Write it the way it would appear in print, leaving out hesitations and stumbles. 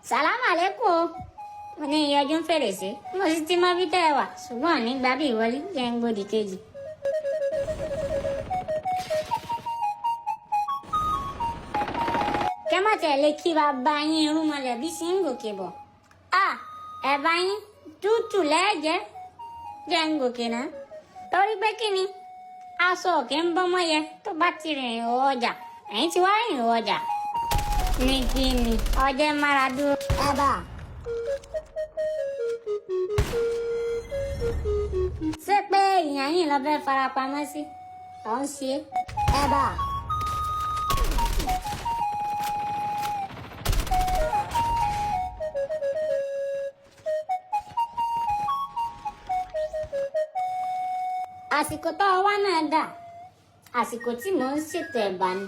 Salam alaikum. Mo ní ìyọjú ń fèrèsé. Mo sì ti mọ bí tẹ́ ẹ wà. Ṣùgbọ́n nígbà bí ìwọlé jẹ́ ń gbòdì kejì. Kẹ́ má tẹ̀lé kí bàbá yín irúnmọlẹ̀ bí sí ń gòkè bọ̀. Ẹ̀bà yín tútù lẹ́ẹ̀jẹ́ jẹ́ ń gòkè náà. Torí pé kí ni? Aṣọ òkè ń bọ́ mọ́yẹ tó bá ti rìnrìn ọjà. Ẹ̀yin ti wá rìnrìn ọjà. Ní kí ni? Ọjẹ́ mára dúró. Ẹ̀bà. Ṣé pé ìyàn yìí lọ fẹ́ farapamọ́ sí? Ọ̀ ń ṣe. Ẹ̀bà. Àsìkò tó wá náà dà. Àsìkò tí mò ń ṣètò ẹ̀bà ni.